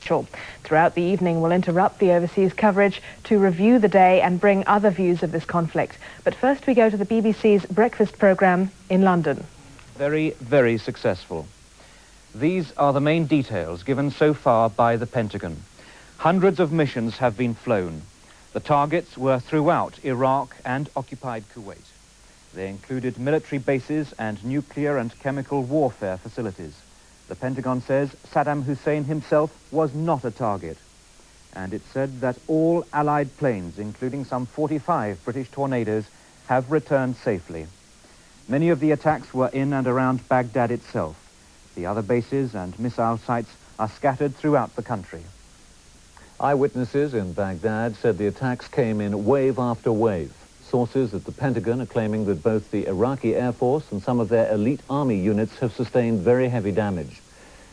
special. Throughout the evening, we'll interrupt the overseas coverage to review the day and bring other views of this conflict. But first we go to the BBC's breakfast programme in London. Very, very successful. These are the main details given so far by the Pentagon. Hundreds of missions have been flown. The targets were throughout Iraq and occupied Kuwait. They included military bases and nuclear and chemical warfare facilities. The Pentagon says Saddam Hussein himself was not a target. And it said that all Allied planes, including some 45 British Tornadoes, have returned safely. Many of the attacks were in and around Baghdad itself. The other bases and missile sites are scattered throughout the country. Eyewitnesses in Baghdad said the attacks came in wave after wave. Sources at the Pentagon are claiming that both the Iraqi Air Force and some of their elite army units have sustained very heavy damage.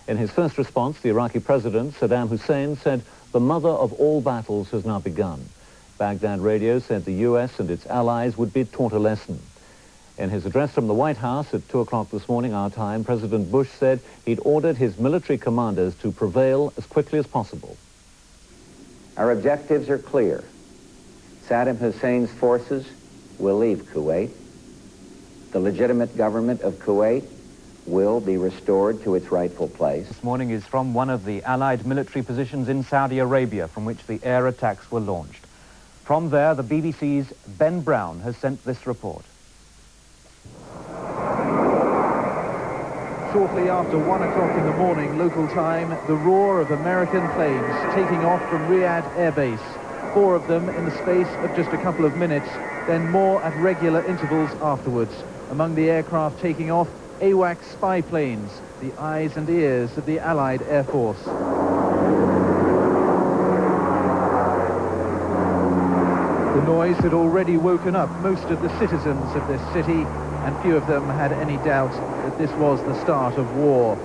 In his first response, the Iraqi president, Saddam Hussein, said the mother of all battles has now begun. Baghdad radio said the US and its allies would be taught a lesson. In his address from the White House at 2 o'clock this morning, our time, President Bush said he'd ordered his military commanders to prevail as quickly as possible. Our objectives are clear. Saddam Hussein's forces will leave Kuwait. The legitimate government of Kuwait will be restored to its rightful place. This morning is from one of the Allied military positions in Saudi Arabia from which the air attacks were launched. From there, the BBC's Ben Brown has sent this report. Shortly after 1 o'clock in the morning, local time, the roar of American planes taking off from Riyadh Air Base. 4 of them in the space of just a couple of minutes, then more at regular intervals afterwards. Among the aircraft taking off, AWACS spy planes, the eyes and ears of the Allied Air Force. The noise had already woken up most of the citizens of this city, and few of them had any doubt that this was the start of war.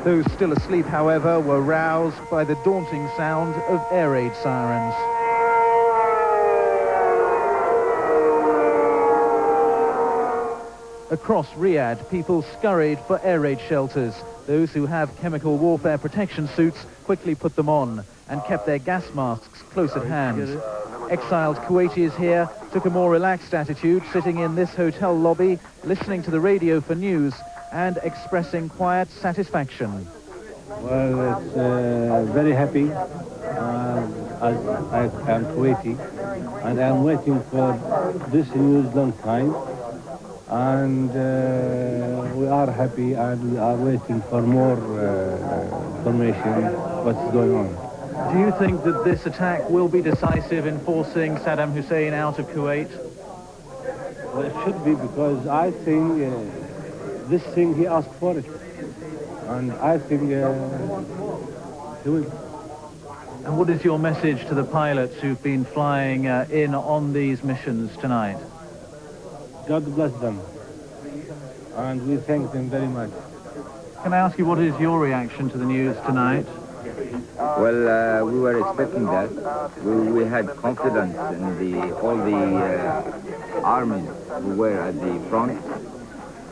Those still asleep, however, were roused by the daunting sound of air raid sirens. Across Riyadh, people scurried for air raid shelters. Those who have chemical warfare protection suits quickly put them on and kept their gas masks close at hand. Exiled Kuwaitis here took a more relaxed attitude, sitting in this hotel lobby, listening to the radio for news and expressing quiet satisfaction. Well, it's very happy. I am Kuwaiti, and I'm waiting for this news long time. And we are happy, and we are waiting for more information what's going on. Do you think that this attack will be decisive in forcing Saddam Hussein out of Kuwait? Well, it should be, because I think this thing he asked for it. And I think he will. And what is your message to the pilots who've been flying in on these missions tonight? God bless them. And we thank them very much. Can I ask you, what is your reaction to the news tonight? Well, we were expecting that. We had confidence in all the armies who were at the front,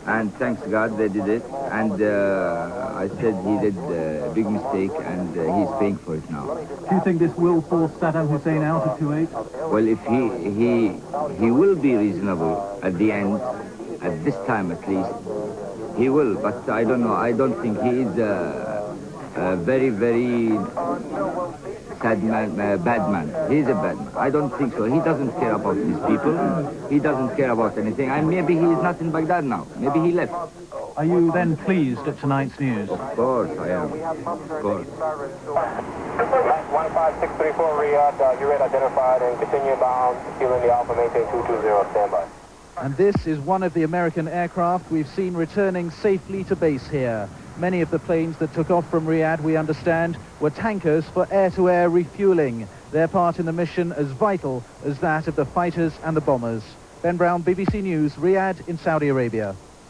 and thanks God they did it. And I said he did a big mistake, and he's paying for it now. Do you think this will force Saddam Hussein out of Kuwait? Well, if he will be reasonable at the end, at this time at least, he will. But I don't know. I don't think he is a very, very sad man, bad man. He's a bad man. I don't think so. He doesn't care about his people. He doesn't care about anything. And maybe he is not in Baghdad now. Maybe he left. Are you then pleased at tonight's news? Of course I am. Of course. 15634 Riyadh, you're identified and continue bound, fueling the Alpha, maintain 220, standby. And this is one of the American aircraft we've seen returning safely to base here. Many of the planes that took off from Riyadh, we understand, were tankers for air-to-air refueling. Their part in the mission as vital as that of the fighters and the bombers. Ben Brown, BBC News, Riyadh in Saudi Arabia.